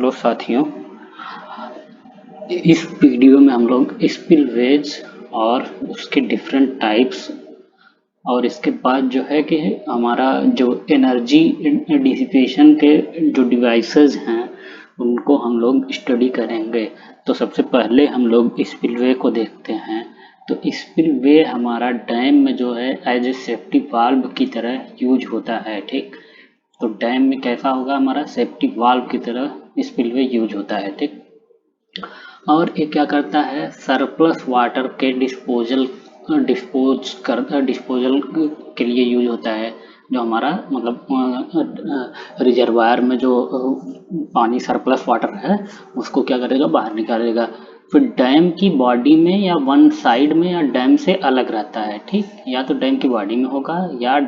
Hello साथियों, इस video में हम लोग स्पिलवेज और उसके डिफरेंट टाइप्स और इसके बाद जो है कि हमारा जो एनर्जी डिसिपेशन के जो डिवाइसेस हैं उनको हम लोग स्टडी करेंगे। तो सबसे पहले हम लोग स्पिलवे को देखते हैं। तो स्पिलवे हमारा डैम में जो है एज ए सेफ्टी वाल्व की तरह यूज होता है। ठीक, तो डैम में कैसा होगा, हमारा सेफ्टी वाल्व की तरह स्पिलवे यूज होता है। ठीक, और ये क्या करता है, सरप्लस वाटर के डिस्पोजल के लिए यूज होता है। जो हमारा मतलब रिजर्वायर में जो पानी सरप्लस वाटर है उसको क्या करेगा, बाहर निकालेगा। फिर डैम की बॉडी में या वन साइड में या डैम से अलग रहता है। ठीक, या तो डैम की बॉडी में होगा या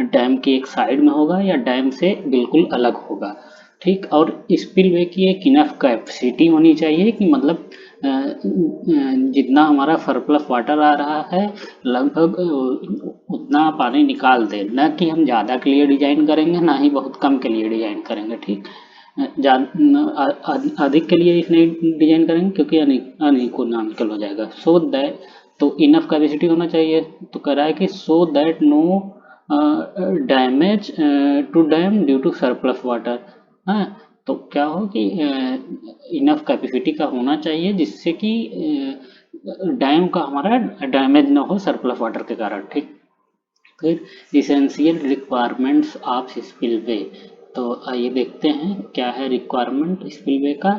डैम की एक साइड में होगा या डैम से बिल्कुल अलग होगा। ठीक, और स्पिलवे की एक इनफ कैपेसिटी होनी चाहिए कि मतलब जितना हमारा सरप्लस वाटर आ रहा है लगभग उतना पानी निकाल दे, न कि हम ज़्यादा के लिए डिजाइन करेंगे ना ही बहुत कम के लिए डिजाइन करेंगे। ठीक, अधिक के लिए इसलिए डिजाइन करेंगे क्योंकि अनइकोनॉमिकल हो जाएगा। सो दैट, तो इनफ कैपेसिटी होना चाहिए। तो कह रहा है कि so that no damage to dam due to surplus water. हाँ, तो क्या हो कि इनफ कैपेसिटी का होना चाहिए जिससे कि डैम का हमारा डैमेज ना हो सरप्लस वाटर के कारण। ठीक, फिर इसेंशियल रिक्वायरमेंट्स ऑफ स्पिलवे। तो आइए देखते हैं क्या है रिक्वायरमेंट स्पिलवे का।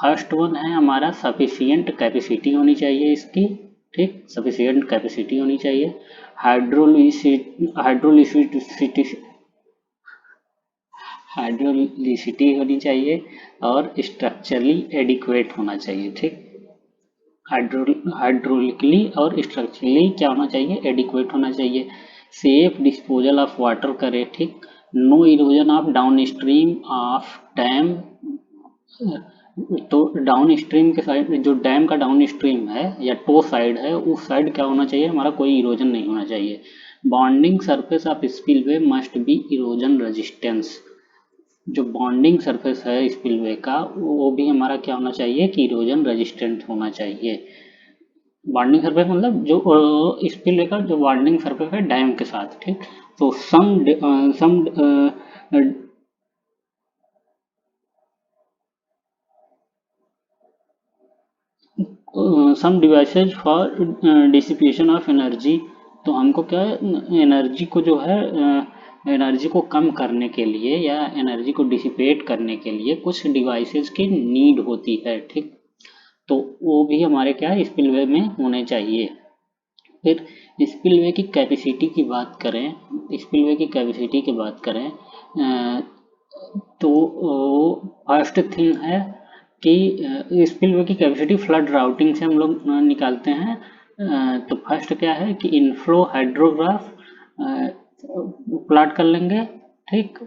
फर्स्ट वन है हमारा सफिशियंट कैपेसिटी होनी चाहिए इसकी। ठीक, सफिशियंट कैपेसिटी होनी चाहिए। हाइड्रोलिसिटी होनी चाहिए और स्ट्रक्चरली एडिक्वेट होना चाहिए। ठीक, हाइड्रोलिकली और स्ट्रक्चरली क्या होना चाहिए, एडिक्वेट होना चाहिए। सेफ डिस्पोजल ऑफ वाटर करे। ठीक, no erosion of downstream of dam. तो डाउन स्ट्रीम के साइड, जो डैम का डाउन स्ट्रीम है या टो साइड है, उस साइड क्या होना चाहिए, हमारा कोई इरोजन नहीं होना चाहिए। Bonding surface of spillway must be erosion resistance. जो बॉन्डिंग सरफेस है स्पिलवे का वो भी हमारा क्या होना चाहिए कि इरोजन रेजिस्टेंट होना चाहिए। बॉन्डिंग सरफेस मतलब जो स्पिलवे का जो बॉन्डिंग सरफेस है डैम के साथ। ठीक, तो some devices for dissipation of energy. तो हमको क्या है, एनर्जी को जो है एनर्जी को कम करने के लिए या एनर्जी को डिसिपेट करने के लिए कुछ डिवाइसेस की नीड होती है। ठीक, तो वो भी हमारे क्या है स्पिलवे में होने चाहिए। फिर स्पिलवे की कैपेसिटी की बात करें, स्पिलवे की कैपेसिटी की बात करें तो फर्स्ट थिंग है कि स्पिलवे की कैपेसिटी फ्लड राउटिंग से हम लोग निकालते हैं। तो फर्स्ट क्या है कि इनफ्लो हाइड्रोग्राफ प्लॉट कर लेंगे। ठीक,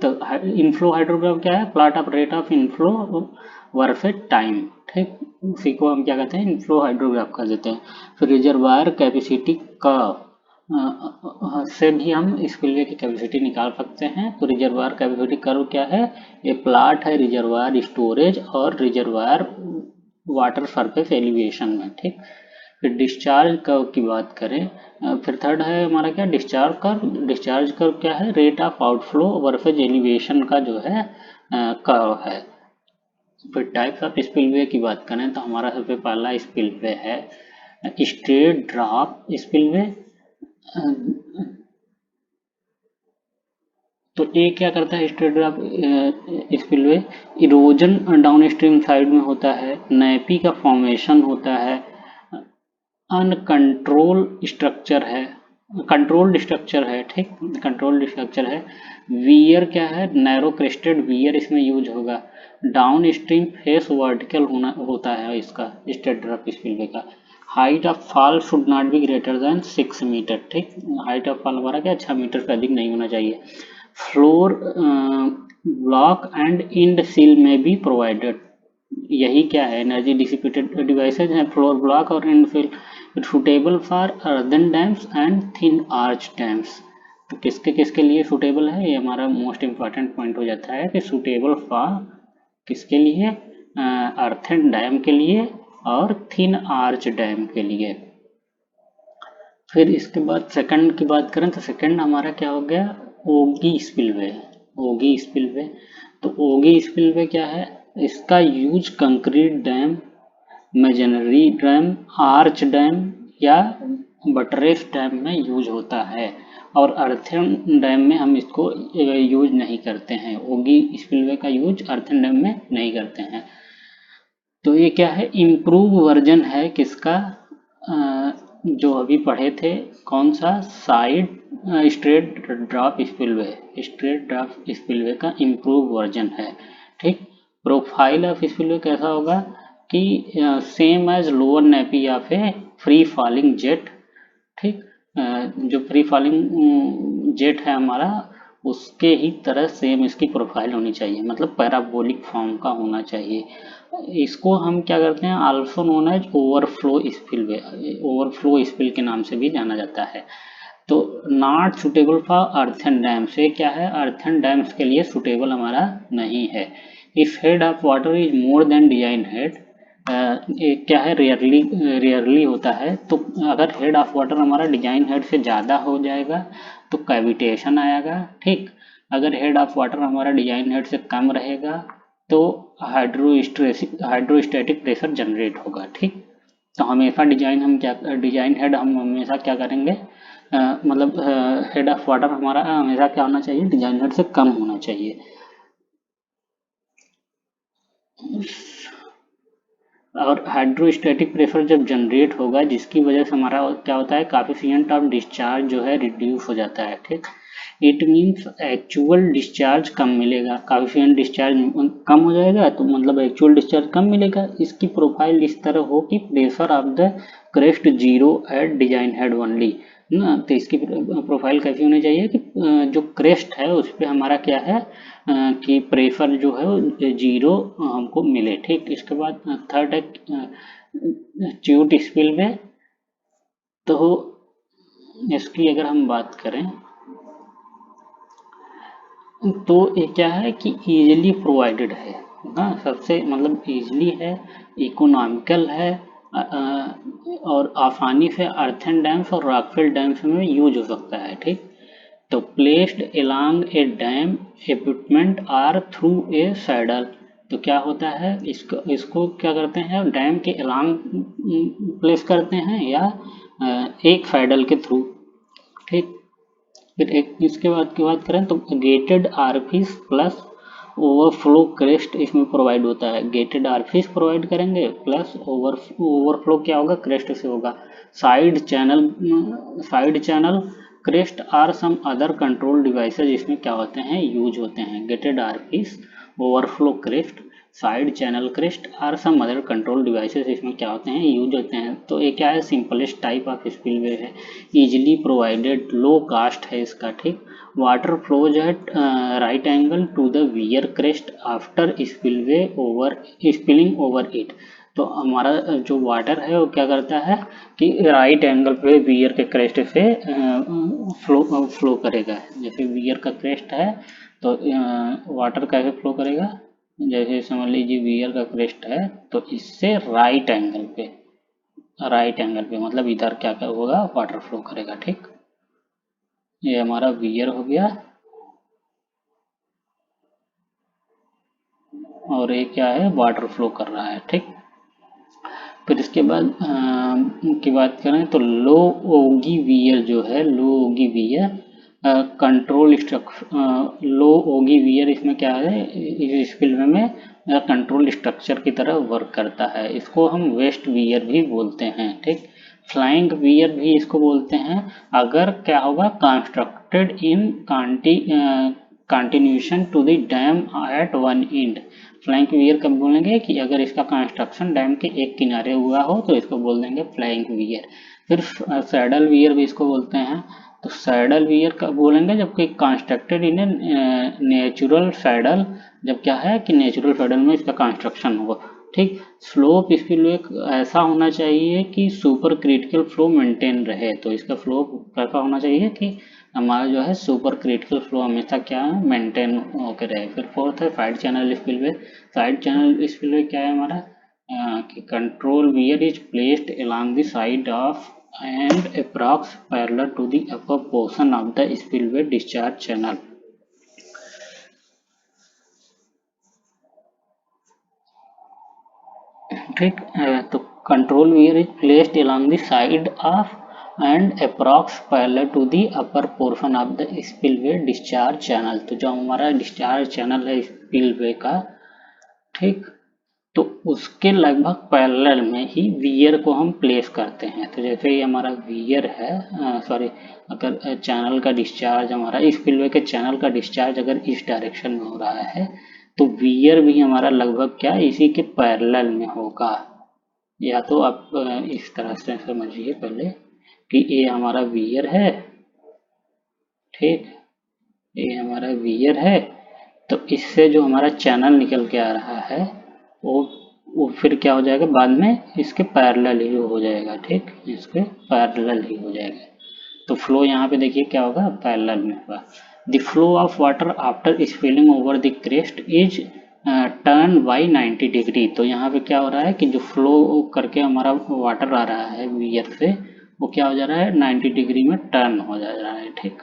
तो इनफ्लो हाइड्रोग्राफ क्या है, plot of rate of inflow versus time. ठीक, उसी को हम क्या कहते हैं, इनफ्लो हाइड्रोग्राफ कर देते हैं। फिर रिजर्वायर कैपेसिटी का से भी हम स्पिलवे की कैपेसिटी निकाल सकते हैं। तो रिजर्वायर कैपेसिटी कर्व क्या है, ये प्लॉट है रिजर्वायर स्टोरेज और रिजर्वायर वाटर सरफेस एलिवेशन में। ठीक, फिर डिस्चार्ज कर्व की बात करें, फिर थर्ड है हमारा क्या, डिस्चार्ज कर्व। डिस्चार्ज कर्व क्या है, rate of outflow versus elevation का जो है कर्व है। फिर टाइप्स ऑफ स्पिलवे की बात करें तो हमारा सबसे पहला स्पिलवे है स्ट्रेट ड्रॉप स्पिलवे। तो ये क्या करता है straight drop spillway, erosion downstream side में होता है, नैपी का फॉर्मेशन होता है, अनकंट्रोल स्ट्रक्चर है, कंट्रोल्ड स्ट्रक्चर है। ठीक, कंट्रोल्ड स्ट्रक्चर है। वियर क्या है, नैरो क्रेस्टेड वियर इसमें यूज होगा। डाउन स्ट्रीम फेस वर्टिकल होता है इसका स्ट्रेट ड्रॉप स्पिलवे का। Height of fall should not be greater than 6 metre. ठीक, हाइट ऑफ फॉल हमारा क्या 6 मीटर से अधिक नहीं होना चाहिए। Floor block and end sill में बी प्रोवाइडेड। यही क्या है, एनर्जी डिसिपेटेड डिवाइसेज हैं फ्लोर ब्लॉक और end sill, suitable for earthen dams and thin arch dams. तो किसके किसके लिए सुटेबल है, ये हमारा मोस्ट इंपॉर्टेंट पॉइंट हो जाता है कि सुटेबल फॉर किसके लिए? अर्थन डैम के लिए और थिन आर्च डैम के लिए। फिर इसके बाद सेकंड की बात करें तो सेकंड हमारा क्या हो गया? ओगी स्पिलवे। ओगी स्पिलवे, तो ओगी स्पिलवे क्या है? इसका use concrete dam, masonry dam, arch dam या बटरेस डैम में यूज होता है, और अर्थन डैम में हम इसको यूज नहीं करते हैं। ओगी स्पिलवे का यूज अर्थन डैम में नहीं करते हैं। तो ये क्या है? इम्प्रूव वर्जन है किसका? जो अभी पढ़े थे, कौन सा? Side straight drop spillway. Straight drop spillway का इम्प्रूव वर्जन है। ठीक। प्रोफाइल ऑफ स्पिलवे कैसा होगा कि same as lower nappe of a free falling jet. ठीक। जो फ्री फॉलिंग जेट है हमारा, उसके ही तरह सेम इसकी प्रोफाइल होनी चाहिए, मतलब पैराबोलिक फॉर्म का होना चाहिए। इसको हम क्या करते हैं? Also known as overflow spillway, overflow spill के नाम से भी जाना जाता है। तो not suitable for earthen dams, ये क्या है? अर्थन डैम्स के लिए सुटेबल हमारा नहीं है। If head of water is more than design head, क्या है? रेयरली होता है। तो अगर हेड ऑफ वाटर हमारा डिजाइन हेड से ज़्यादा हो जाएगा तो कैविटेशन आएगा। ठीक। अगर हेड ऑफ वाटर हमारा डिजाइन हेड से कम रहेगा तो हाइड्रोस्टैटिक प्रेशर जनरेट होगा। ठीक। तो हमेशा डिजाइन हेड हम हमेशा क्या करेंगे? मतलब हेड ऑफ वाटर हमारा हमेशा क्या होना चाहिए? डिजाइन हेड से कम होना चाहिए। और हाइड्रोस्टैटिक प्रेशर जब जनरेट होगा, जिसकी वजह से हमारा क्या होता है? काफिशिएंट ऑफ डिस्चार्ज जो है रिड्यूस हो जाता है। ठीक। इट मीन्स एक्चुअल डिस्चार्ज कम मिलेगा। काफिशिएंट डिस्चार्ज कम हो जाएगा तो मतलब एक्चुअल डिस्चार्ज कम मिलेगा। इसकी प्रोफाइल इस तरह हो कि pressure of the crest zero at design head only ना। तो इसकी प्रोफाइल कैसी होनी चाहिए कि जो क्रेस्ट है उस पर हमारा क्या है कि प्रेशर जो है वो जीरो हमको मिले। ठीक। इसके बाद थर्ड है ट्यूट स्पिलवे। तो इसकी अगर हम बात करें तो ये क्या है कि इजीली प्रोवाइडेड है ना, सबसे मतलब इजीली है, इकोनॉमिकल है, और आसानी से अर्थन डैम्स और रॉकफेल डैम्स में यूज हो सकता है। ठीक। तो placed along a dam equipment or through a saddle. तो क्या होता है? इसको क्या करते हैं? डैम के एलॉन्ग प्लेस करते हैं या एक सैडल के थ्रू। ठीक। फिर एक इसके बाद की बात करें तो gated orifice plus overflow crest इसमें प्रोवाइड होता है। गेटेड आरफिस प्रोवाइड करेंगे प्लस ओवरफ्लो क्या होगा? क्रेस्ट से होगा। Side channel crest or some other control devices इसमें क्या होते हैं? यूज होते हैं। Gated orifice, overflow crest, side channel crest or some other control devices इसमें क्या होते हैं? यूज होते हैं। तो ये क्या है? सिंपलेस्ट टाइप ऑफ स्पिलवे है, इजिली प्रोवाइडेड, लो कास्ट है इसका। ठीक। Water flows at right angle to the weir crest after spilling over it. तो हमारा जो वाटर है वो क्या करता है कि राइट एंगल पे वियर के क्रेस्ट से फ्लो करेगा। जैसे वियर का क्रेस्ट है तो वाटर कैसे फ्लो करेगा? जैसे समझ लीजिए वियर का क्रेस्ट है तो इससे राइट एंगल पे मतलब इधर क्या होगा? वाटर फ्लो करेगा। ठीक। ये हमारा वियर हो गया और ये क्या है? वाटर फ्लो कर रहा है। ठीक। फिर इसके बाद की बात करें तो लो ओगी वियर जो है, लो ओगी वियर कंट्रोल स्ट्रक्चर, लो ओगी वियर इसमें क्या है? इस फिल्म में कंट्रोल स्ट्रक्चर की तरह वर्क करता है। इसको हम वेस्ट वियर भी बोलते हैं। ठीक। फ्लाइंग वियर भी इसको बोलते हैं। अगर क्या होगा? Constructed in continuation to the dam at one end. Flying weir कब बोलेंगे? कि अगर इसका कंस्ट्रक्शन डैम के एक किनारे हुआ हो तो इसको बोल देंगे फ्लाइंग वियर। फिर सैडल वियर भी इसको बोलते हैं। तो सैडल वियर कब बोलेंगे? जबकि कंस्ट्रक्टेड इन नेचुरल सैडल, जब क्या है कि नेचुरल सैडल में इसका कंस्ट्रक्शन होगा। ठीक। स्लोप स्पिलवे ऐसा होना चाहिए कि सुपर क्रिटिकल फ्लो मेंटेन रहे। तो इसका फ्लो कैसा होना चाहिए कि हमारा जो है सुपर क्रिटिकल फ्लो हमेशा क्या है मेंटेन होकर रहे। फिर फोर्थ है side channel spillway. Side channel spillway क्या है हमारा कि control wear is placed along the side of and approx parallel to the upper portion of the spillway discharge channel। ठीक तो control wear is placed along the side of and approx parallel to the upper portion of the spillway discharge channel। तो जो हमारा discharge channel है spillway का, ठीक, तो उसके लगभग पैरेलल में ही वियर को हम प्लेस करते हैं। तो जैसे ये हमारा वियर है, सॉरी, अगर चैनल का डिस्चार्ज हमारा इस स्पिलवे के चैनल का डिस्चार्ज अगर इस डायरेक्शन में हो रहा है तो वियर भी हमारा लगभग क्या इसी के पैरेलल में होगा। या तो आप इस तरह से समझिए पहले कि ये हमारा वियर है, ठीक, ये हमारा वियर है, तो इससे जो हमारा चैनल निकल के आ रहा है वो फिर क्या हो जाएगा बाद में इसके पैरेलल ही हो जाएगा, ठीक, इसके पैरेलल ही हो जाएगा। तो फ्लो यहाँ पे देखिए क्या होगा पैरेलल में होगा। The flow of water after spilling over the crest is turn by 90 degree. तो यहाँ पे क्या हो रहा है कि जो फ्लो करके हमारा वाटर आ रहा है वियर से वो क्या हो जा रहा है 90 डिग्री में टर्न हो जा रहा है, ठीक।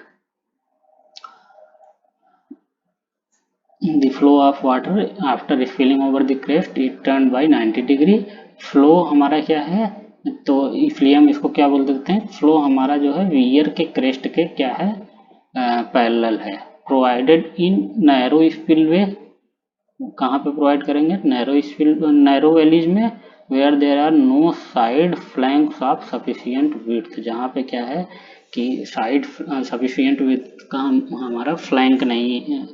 The flow of water after spilling over the crest is turned by 90 degree. Flow हमारा क्या है, तो इसलिए हम इसको क्या बोल देते हैं, फ्लो हमारा जो है वियर के क्रेस्ट के क्या है पैरेलल है। प्रोवाइडेड इन नैरो स्पिलवे, कहाँ पे प्रोवाइड करेंगे नैरो वैलीज में where there are no side flanks of sufficient width, जहाँ पे क्या है कि साइड सफिशियंट विड्थ का हमारा फ्लैंक नहीं है,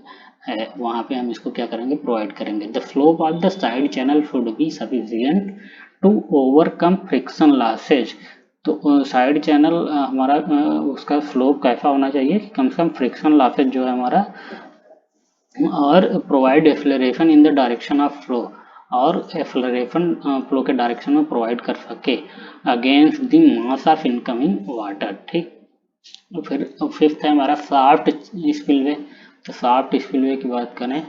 वहाँ पे हम इसको क्या करेंगे प्रोवाइड करेंगे। The slope of the side channel should be sufficient to overcome friction losses. तो साइड चैनल हमारा उसका फ्लोप कैसा होना चाहिए कि कम से कम फ्रिक्शन लॉसेज जो है हमारा और provide acceleration in the direction of flow, और एक्सेलरेशन फ्लो के डायरेक्शन में प्रोवाइड कर सके against the mass of incoming water, ठीक। फिर फिफ्थ है हमारा शाफ्ट स्पिलवे। तो शाफ्ट स्पिलवे की बात करें,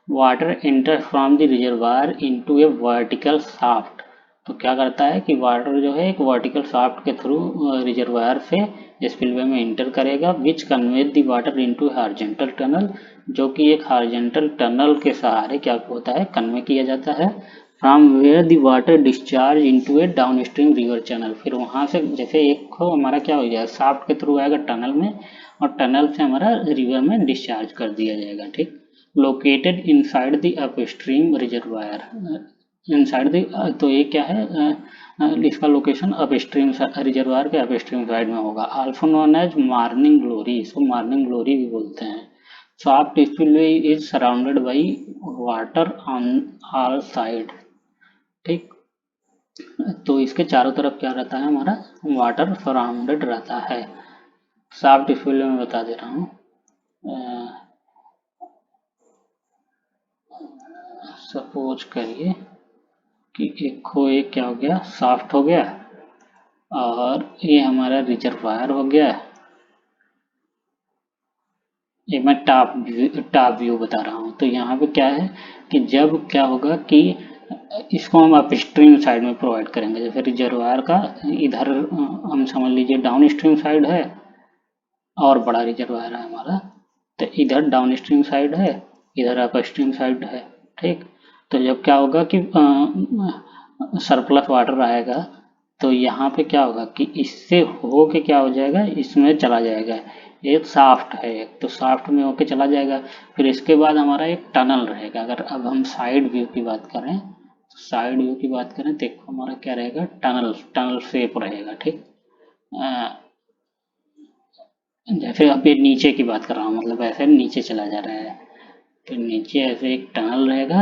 water enter from the reservoir into A vertical shaft. तो क्या करता है कि वाटर जो है एक वर्टिकल शाफ्ट के थ्रू रिजर्वायर से स्पिलवे में इंटर करेगा, विच conveys the water into horizontal tunnel, जो कि एक हॉरिजॉन्टल टनल के सहारे क्या होता है कन्वे किया जाता है, from where the water discharge into a downstream river channel. फिर वहां से जैसे एक को हमारा क्या हो जाएगा शाफ्ट के थ्रू आएगा टनल में और टनल से हमारा रिवर में डिस्चार्ज कर दिया जाएगा, ठीक। Located inside the upstream reservoir, inside the, तो ये क्या है इसका लोकेशन अपस्ट्रीम रिजर्वायर के अपस्ट्रीम साइड में होगा। Also known as morning glory, इसको मॉर्निंग ग्लोरी भी बोलते हैं। Shaft spillway is surrounded by water on all side, ठीक। तो इसके चारों तरफ क्या रहता है हमारा वाटर सराउंडेड रहता है। शाफ्ट स्पिलवे में बता दे रहा हूँ, सपोज करिए कि एक क्या हो गया शाफ्ट हो गया और ये हमारा रिजर्वायर हो गया। ये मैं टॉप व्यू बता रहा हूँ। तो यहाँ पे क्या है कि जब क्या होगा कि इसको हम अपस्ट्रीम साइड में प्रोवाइड करेंगे, जैसे रिजर्वायर का इधर हम समझ लीजिए डाउन स्ट्रीम साइड है और बड़ा रिजर्वायर है हमारा, तो इधर डाउन स्ट्रीम साइड है इधर अपस्ट्रीम साइड है, ठीक। तो जब क्या होगा कि सरप्लस वाटर आएगा तो यहाँ पे क्या होगा कि इससे हो के क्या हो जाएगा इसमें चला जाएगा, एक शाफ्ट है एक, तो शाफ्ट में होके चला जाएगा। फिर इसके बाद हमारा एक टनल रहेगा। अगर अब हम साइड व्यू की बात करें तो साइड व्यू की बात करें देखो हमारा क्या रहेगा टनल शेप रहेगा, ठीक। जैसे अब ये नीचे की बात कर रहा हूँ, मतलब ऐसे नीचे चला जा रहा है तो नीचे ऐसे एक टनल रहेगा।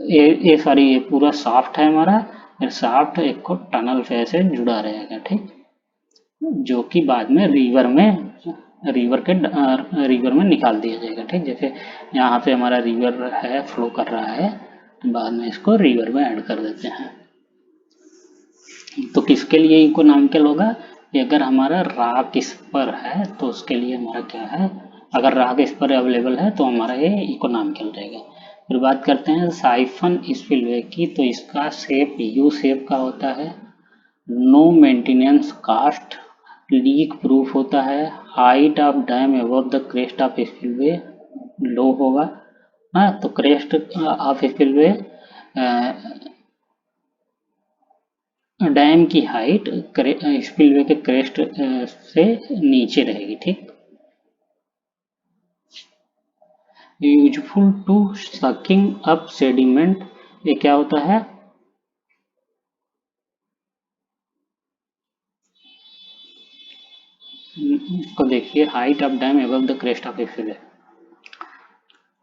ये सॉरी ये पूरा शाफ्ट है हमारा, फिर शाफ्ट एक को टनल से ऐसे जुड़ा रहेगा, ठीक, जो कि बाद में रिवर में निकाल दिया जाएगा, ठीक। जैसे यहाँ पे हमारा रिवर है फ्लो कर रहा है तो बाद में इसको रिवर में ऐड कर देते हैं। तो किसके लिए इकोनॉमिकल होगा, कि अगर हमारा राग इस पर है तो उसके लिए हमारा क्या है, अगर राग इस पर अवेलेबल है तो हमारा ये इकोनॉमिकल रहेगा। फिर बात करते हैं साइफन स्पिलवे की, तो इसका शेप यू शेप का होता है, no maintenance cost, leak proof होता है, height of dam above the crest of spillway low होगा। हाँ, तो क्रेस्ट ऑफ स्पिलवे डैम की हाइट स्पिलवे के क्रेस्ट से नीचे रहेगी। ठीक, useful to sucking up sediment, ये क्या होता है, इसको देखिए, height of dam above the crest of spillway,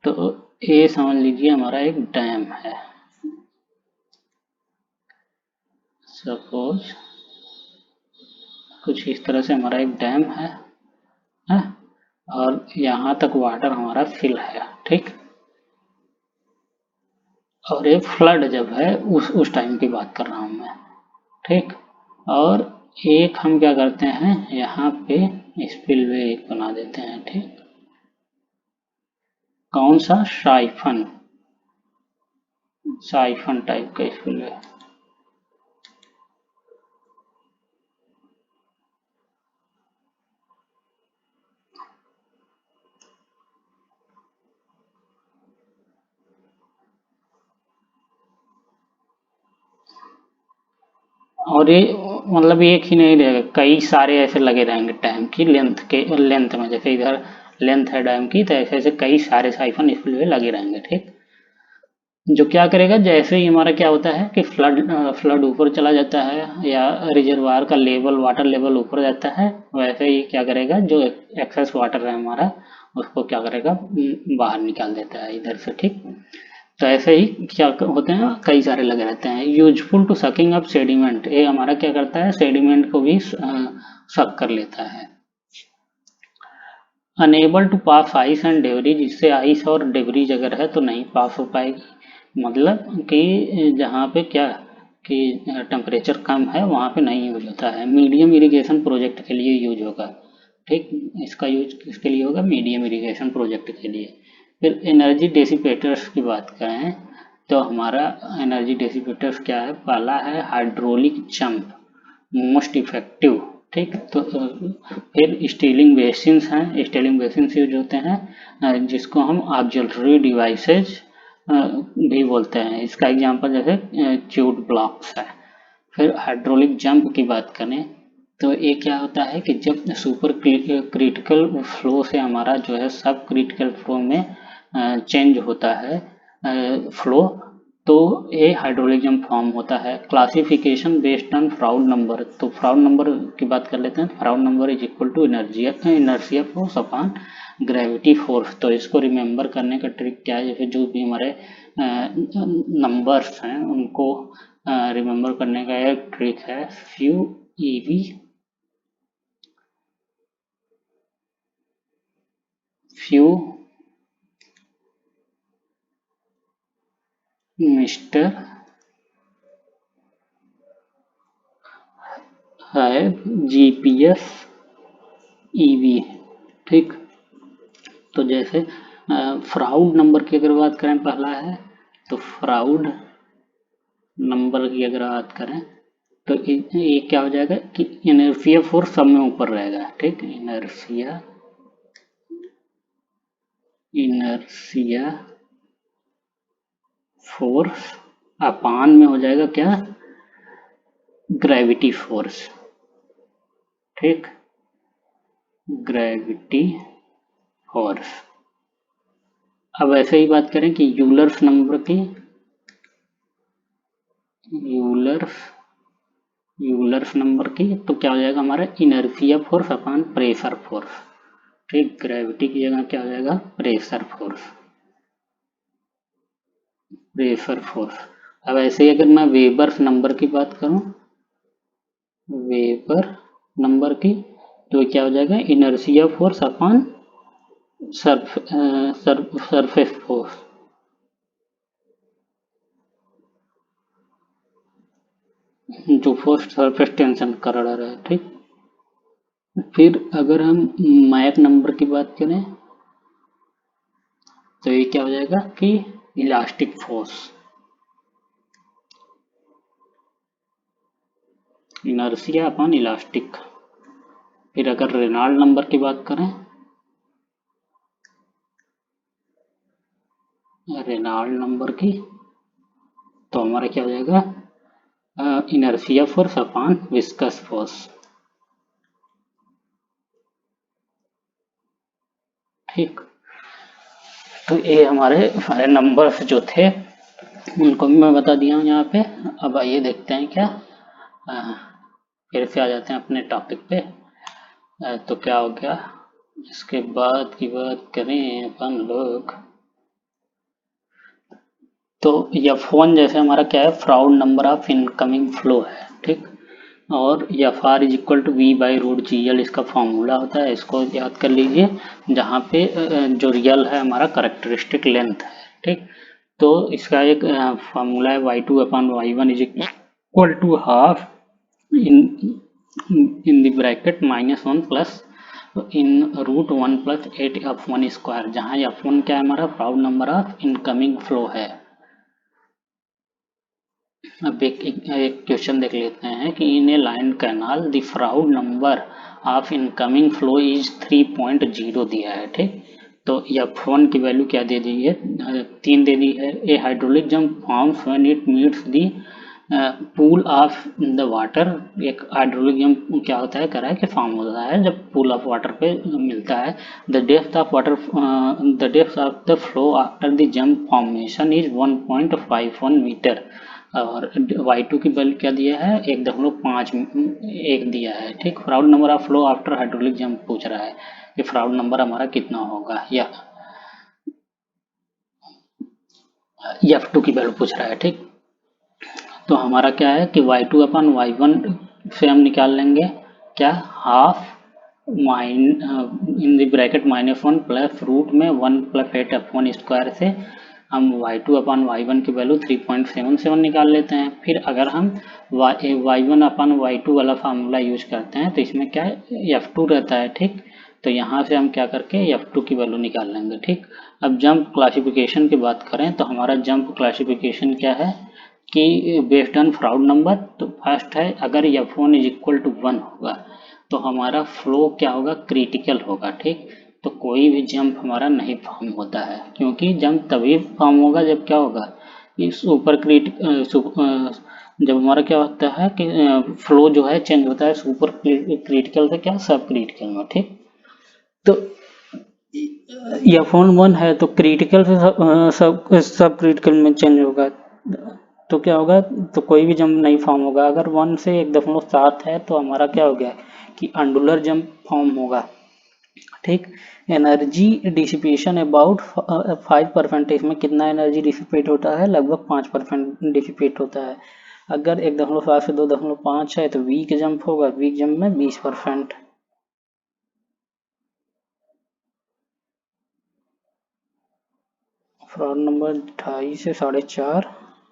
तो ये समझ लीजिए हमारा एक डैम है। सपोज कुछ इस तरह से हमारा एक डैम है और यहाँ तक वाटर हमारा फिल है। ठीक, और ये फ्लड जब है उस टाइम की बात कर रहा हूँ मैं। ठीक, और एक हम क्या करते हैं, यहाँ पे स्पिलवे एक बना देते हैं। ठीक, कौन सा, साइफन, साइफन टाइप का स्पिलवे। और ये मतलब एक ही नहीं रहेगा, कई सारे ऐसे लगे रहेंगे डैम की लेंथ में, जैसे इधर लेंथ है डैम की, तो ऐसे ऐसे कई सारे साइफन स्पिलवे लगे रहेंगे। ठीक, जो क्या करेगा, जैसे ही हमारा क्या होता है कि फ्लड ऊपर चला जाता है या रिजर्वायर का लेवल, वाटर लेवल ऊपर जाता है, वैसे ही क्या करेगा, जो एक्सेस वाटर है हमारा उसको क्या करेगा, बाहर निकाल देता है इधर से। ठीक, तो ऐसे ही क्या होते हैं, कई सारे लगे रहते हैं। Useful to sucking up sediment, ये हमारा क्या करता है, सेडिमेंट को भी सक कर लेता है। Enable to pass ice and debris, जिससे आइस और डेबरीज अगर है तो नहीं पास हो पाएगी, मतलब कि जहाँ पे क्या कि टेम्परेचर कम है वहाँ पे नहीं यूज होता है। मीडियम इरिगेशन प्रोजेक्ट के लिए यूज होगा। ठीक, इसका यूज किसके लिए होगा, मीडियम इरिगेशन प्रोजेक्ट के लिए। फिर एनर्जी डेसिपेटर्स की बात करें तो हमारा एनर्जी डेसिपेटर्स क्या है, पहला है हाइड्रोलिक जंप, मोस्ट इफेक्टिव। ठीक, तो फिर स्टीलिंग बेसिन्स हैं, स्टीलिंग बेसिन्स यूज होते हैं जिसको हम ऑक्सिलरी डिवाइसेज भी बोलते हैं। इसका एग्जांपल जैसे ट्यूब ब्लॉक्स है। फिर हाइड्रोलिक जंप की बात करें तो ये क्या होता है कि जब सुपर क्रिटिकल फ्लो से हमारा जो है सब क्रिटिकल फ्लो में चेंज होता है फ्लो, तो ये हाइड्रोलिक जंप फॉर्म होता है। Classification based on Froude number, तो फ्राउड नंबर की बात कर लेते हैं। Froude number is equal to inertia force upon gravity force. तो इसको रिमेंबर करने का ट्रिक क्या है, जैसे जो भी हमारे नंबर्स हैं उनको रिमेंबर करने का एक ट्रिक है, फ्यू ईवी फ्यू मिस्टर है जीपीएस ईवी। ठीक, तो जैसे फ्राउड नंबर की अगर बात करें, पहला है तो फ्राउड नंबर की अगर बात करें तो ये क्या हो जाएगा कि इनर्शिया फोर्स सब में ऊपर रहेगा। ठीक, इनर्शिया फोर्स अपान में हो जाएगा क्या, ग्रेविटी फोर्स। ठीक, ग्रेविटी फोर्स। अब ऐसे ही बात करें कि यूलर्स नंबर की, यूलर्स नंबर की तो क्या हो जाएगा हमारा, inertia force upon pressure force. ठीक, ग्रेविटी की जगह क्या हो जाएगा, प्रेशर फोर्स, प्रेशर फोर्स। अब ऐसे ही अगर मैं वेबर्स नंबर की बात करूं, वेबर नंबर की, तो क्या हो जाएगा, inertia force upon surface force. जो फोर्स सरफेस टेंशन कर रहा है। ठीक, फिर अगर हम मैक नंबर की बात करें तो ये क्या हो जाएगा कि elastic force, inertia upon elastic. फिर अगर रेनॉल्ड नंबर की बात करें, रेनॉल्ड नंबर की, तो हमारा क्या हो जाएगा inertia force upon viscous force. ठीक, तो ये हमारे सारे नंबर्स जो थे उनको भी मैं बता दिया हूँ यहाँ पे। अब आइए देखते हैं क्या, फिर से आ जाते हैं अपने टॉपिक पे। तो क्या हो गया, इसके बाद की बात करें अपन लोग, तो F1 जैसे हमारा क्या है, Froude number of incoming flow है। ठीक, और F R is equal to v by root g l इसका फॉर्मूला होता है, इसको याद कर लीजिए। जहाँ पे जो रियल है हमारा करेक्टरिस्टिक लेंथ है। ठीक, तो इसका एक फॉर्मूला है y2 upon y1 is equal to half in in the bracket -1 plus in root 1 plus 8 f1 square, जहाँ f1 क्या है हमारा Froude number of incoming flow है। अब एक क्वेश्चन देख लेते हैं कि in a line canal the Froude number of incoming flow is 3.0 दिया है। ठीक, तो F1 की वैल्यू क्या दे दी है, 3 दे दी है। A hydraulic jump forms when it meets the pool of the water, एक हाइड्रोलिक जंप क्या होता है, कह रहा है कि फॉर्म होता है जब पूल ऑफ वाटर पे मिलता है। The depth of water, the depth of the flow after the jump formation is 1.51 metre. और y2 की वैल्यू क्या दिया है, 1.5 एक दिया है। ठीक, Froude number of flow after hydraulic jump पूछ रहा है कि फ्राउड नंबर हमारा कितना होगा, या F2 की वैल्यू पूछ रहा है। ठीक, तो हमारा क्या है कि y2 अपन y1 से हम निकाल लेंगे क्या, half mine in the bracket -1 plus root में 1 प्लस 8 f1 स्क्वायर से हम y2 अपन y1 की वैल्यू 3.77 निकाल लेते हैं। फिर अगर हम y1 अपन y2 वाला फार्मूला यूज करते हैं तो इसमें क्या है, f2 रहता है। ठीक, तो यहाँ से हम क्या करके f2 की वैल्यू निकाल लेंगे। ठीक, अब जंप क्लासिफिकेशन की बात करें तो हमारा जंप क्लासिफिकेशन क्या है कि बेस्ड ऑन फ्राउड नंबर, तो फर्स्ट है अगर F1 इज इक्वल टू 1 होगा तो हमारा फ्लो क्या होगा, क्रिटिकल होगा। ठीक, तो कोई भी जंप हमारा नहीं फॉर्म होता है, क्योंकि जंप तभी फॉर्म होगा जब क्या होगा, इस ऊपर जब हमारा क्या होता है कि फ्लो जो है चेंज होता है सुपर क्रिटिकल से क्या सब क्रिटिकल में। ठीक, तो F1 1 है तो क्रिटिकल से सब क्रिटिकल में चेंज होगा, तो क्या होगा, तो कोई भी जंप नहीं फॉर्म होगा। अगर 1 से 1.7 है तो हमारा क्या हो गया कि अंडुलर जंप फॉर्म होगा। ठीक, एनर्जी डिसिपेशन अबाउट 5%, इसमें कितना एनर्जी डिसिपेट होता है, लगभग 5% डिसिपेट होता है। अगर 1.7 से 2.5 है तो वीक जंप होगा, वीक जंप में 20%। फ्रॉड नंबर 2.5 से 4.5,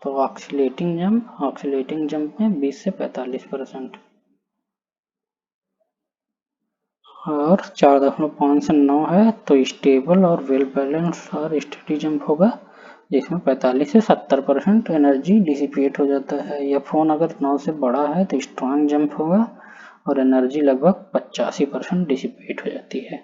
तो ऑक्सीलेटिंग जंप में 20 से 45%। और 4.5 से 9 है तो स्टेबल और वेल बैलेंस और स्टडी जंप होगा, जिसमें 45 से 70% एनर्जी डिसिपेट हो जाता है। या फोन अगर 9 से बड़ा है तो स्ट्रांग जंप होगा और एनर्जी लगभग 85% डिसिपेट हो जाती है।